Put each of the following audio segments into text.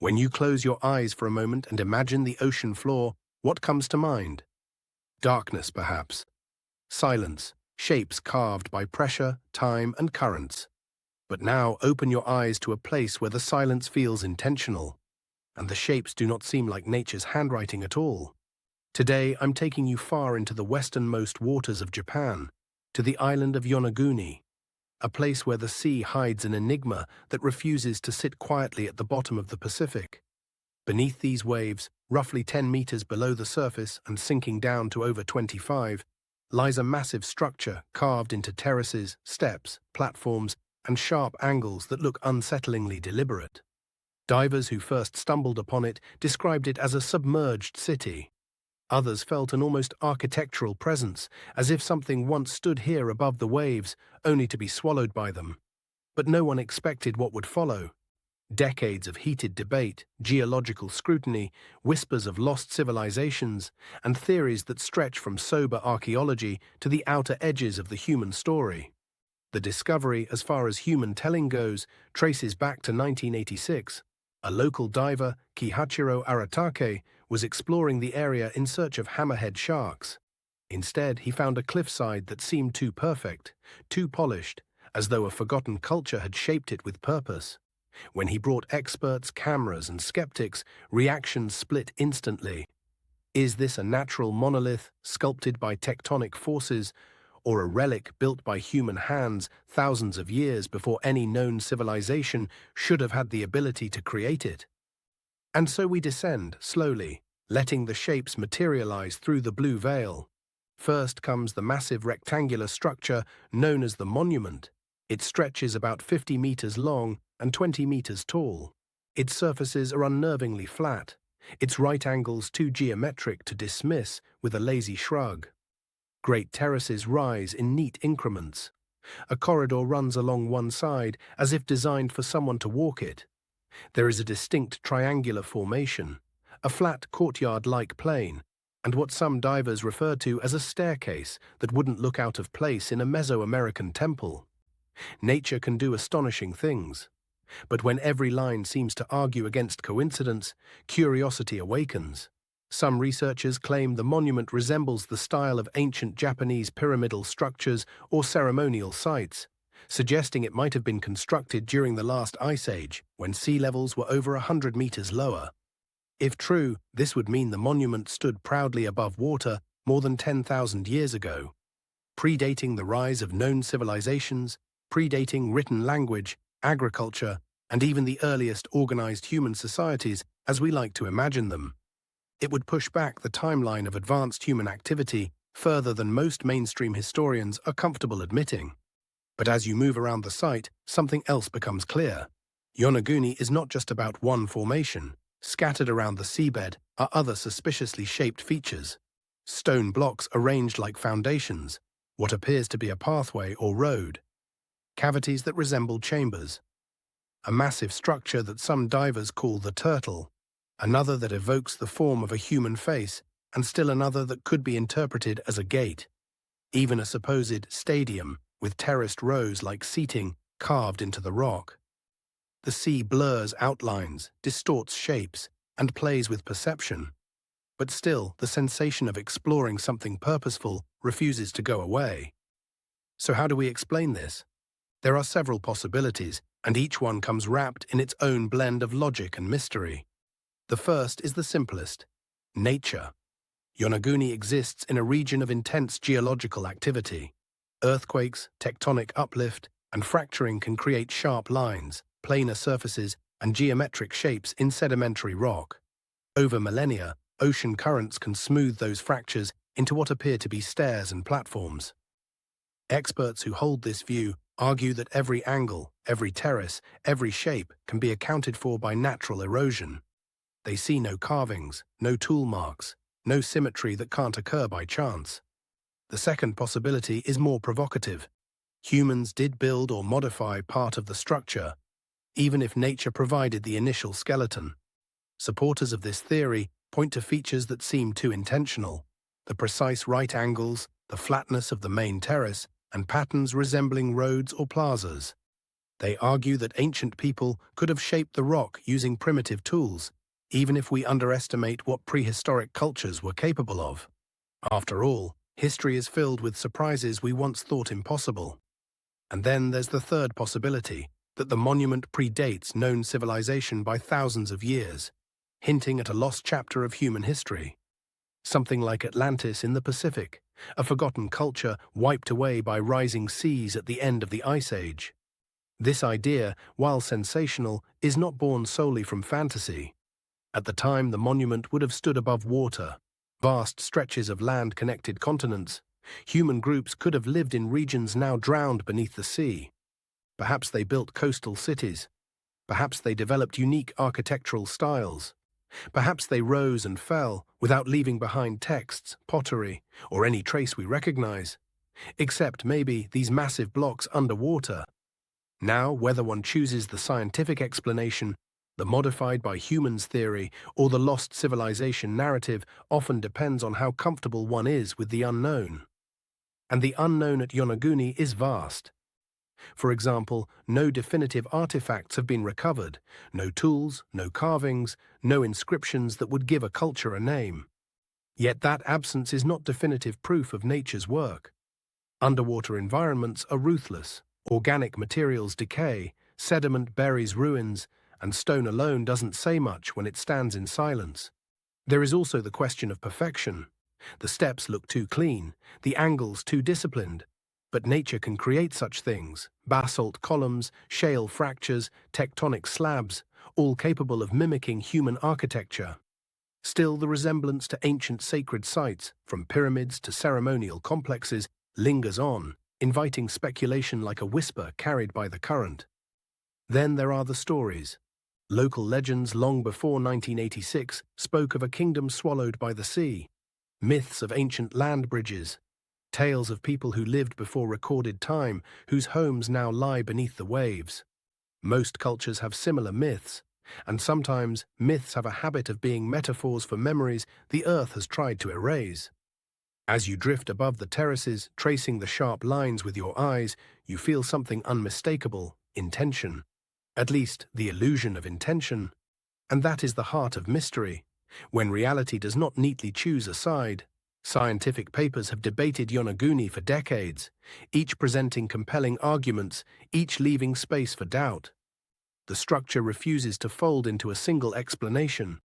When you close your eyes for a moment and imagine the ocean floor, what comes to mind? Darkness, perhaps. Silence, shapes carved by pressure, time, and currents. But now open your eyes to a place where the silence feels intentional, and the shapes do not seem like nature's handwriting at all. Today, I'm taking you far into the westernmost waters of Japan, to the island of Yonaguni, a place where the sea hides an enigma that refuses to sit quietly at the bottom of the Pacific. Beneath these waves, roughly 10 meters below the surface and sinking down to over 25, lies a massive structure carved into terraces, steps, platforms, and sharp angles that look unsettlingly deliberate. Divers who first stumbled upon it described it as a submerged city. Others felt an almost architectural presence, as if something once stood here above the waves, only to be swallowed by them. But no one expected what would follow. Decades of heated debate, geological scrutiny, whispers of lost civilizations, and theories that stretch from sober archaeology to the outer edges of the human story. The discovery, as far as human telling goes, traces back to 1986. A local diver, Kihachiro Aratake, was exploring the area in search of hammerhead sharks. Instead, he found a cliffside that seemed too perfect, too polished, as though a forgotten culture had shaped it with purpose. When he brought experts, cameras, and skeptics, reactions split instantly. Is this a natural monolith, sculpted by tectonic forces, or a relic built by human hands thousands of years before any known civilization should have had the ability to create it? And so we descend, slowly, letting the shapes materialize through the blue veil. First comes the massive rectangular structure known as the monument. It stretches about 50 meters long and 20 meters tall. Its surfaces are unnervingly flat, its right angles too geometric to dismiss with a lazy shrug. Great terraces rise in neat increments. A corridor runs along one side, as if designed for someone to walk it. There is a distinct triangular formation, a flat courtyard-like plane, and what some divers refer to as a staircase that wouldn't look out of place in a Mesoamerican temple. Nature can do astonishing things. But when every line seems to argue against coincidence, curiosity awakens. Some researchers claim the monument resembles the style of ancient Japanese pyramidal structures or ceremonial sites, suggesting it might have been constructed during the last ice age, when sea levels were over 100 meters lower. If true, this would mean the monument stood proudly above water more than 10,000 years ago, predating the rise of known civilizations, predating written language, agriculture, and even the earliest organized human societies as we like to imagine them. It would push back the timeline of advanced human activity further than most mainstream historians are comfortable admitting. But as you move around the site, something else becomes clear. Yonaguni is not just about one formation. Scattered around the seabed are other suspiciously shaped features. Stone blocks arranged like foundations, what appears to be a pathway or road. Cavities that resemble chambers. A massive structure that some divers call the turtle. Another that evokes the form of a human face, and still another that could be interpreted as a gate. Even a supposed stadium, with terraced rows like seating carved into the rock. The sea blurs outlines, distorts shapes, and plays with perception. But still, the sensation of exploring something purposeful refuses to go away. So how do we explain this? There are several possibilities, and each one comes wrapped in its own blend of logic and mystery. The first is the simplest: nature. Yonaguni exists in a region of intense geological activity. Earthquakes, tectonic uplift, and fracturing can create sharp lines, planar surfaces, and geometric shapes in sedimentary rock. Over millennia, ocean currents can smooth those fractures into what appear to be stairs and platforms. Experts who hold this view argue that every angle, every terrace, every shape can be accounted for by natural erosion. They see no carvings, no tool marks, no symmetry that can't occur by chance. The second possibility is more provocative. Humans did build or modify part of the structure, even if nature provided the initial skeleton. Supporters of this theory point to features that seem too intentional: the precise right angles, the flatness of the main terrace, and patterns resembling roads or plazas. They argue that ancient people could have shaped the rock using primitive tools, even if we underestimate what prehistoric cultures were capable of. After all, history is filled with surprises we once thought impossible. And then there's the third possibility, that the monument predates known civilization by thousands of years, hinting at a lost chapter of human history. Something like Atlantis in the Pacific, a forgotten culture wiped away by rising seas at the end of the Ice Age. This idea, while sensational, is not born solely from fantasy. At the time, the monument would have stood above water. Vast stretches of land connected continents. Human groups could have lived in regions now drowned beneath the sea. Perhaps they built coastal cities. Perhaps they developed unique architectural styles. Perhaps they rose and fell without leaving behind texts, pottery, or any trace we recognize. Except maybe these massive blocks underwater. Now, whether one chooses the scientific explanation, the modified by humans theory, or the lost civilization narrative often depends on how comfortable one is with the unknown. And the unknown at Yonaguni is vast. For example, no definitive artifacts have been recovered, no tools, no carvings, no inscriptions that would give a culture a name. Yet that absence is not definitive proof of nature's work. Underwater environments are ruthless. Organic materials decay, sediment buries ruins, and stone alone doesn't say much when it stands in silence. There is also the question of perfection. The steps look too clean, the angles too disciplined. But nature can create such things: basalt columns, shale fractures, tectonic slabs, all capable of mimicking human architecture. Still, the resemblance to ancient sacred sites, from pyramids to ceremonial complexes, lingers on, inviting speculation like a whisper carried by the current. Then there are the stories. Local legends long before 1986 spoke of a kingdom swallowed by the sea, myths of ancient land bridges, tales of people who lived before recorded time, whose homes now lie beneath the waves. Most cultures have similar myths, and sometimes myths have a habit of being metaphors for memories the earth has tried to erase. As you drift above the terraces, tracing the sharp lines with your eyes, you feel something unmistakable: intention. At least, the illusion of intention. And that is the heart of mystery, when reality does not neatly choose a side. Scientific papers have debated Yonaguni for decades, each presenting compelling arguments, each leaving space for doubt. The structure refuses to fold into a single explanation.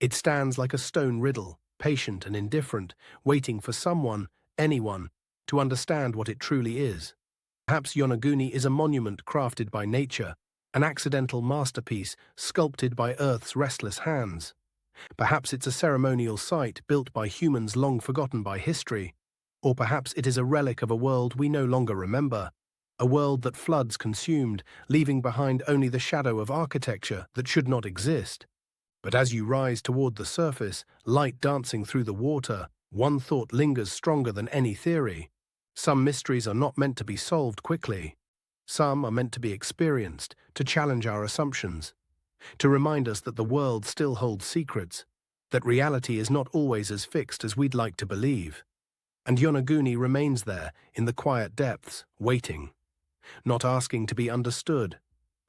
It stands like a stone riddle, patient and indifferent, waiting for someone, anyone, to understand what it truly is. Perhaps Yonaguni is a monument crafted by nature, an accidental masterpiece sculpted by Earth's restless hands. Perhaps it's a ceremonial site built by humans long forgotten by history. Or perhaps it is a relic of a world we no longer remember, a world that floods consumed, leaving behind only the shadow of architecture that should not exist. But as you rise toward the surface, light dancing through the water, one thought lingers stronger than any theory. Some mysteries are not meant to be solved quickly. Some are meant to be experienced, to challenge our assumptions, to remind us that the world still holds secrets, that reality is not always as fixed as we'd like to believe. And Yonaguni remains there, in the quiet depths, waiting, not asking to be understood,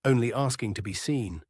only asking to be seen.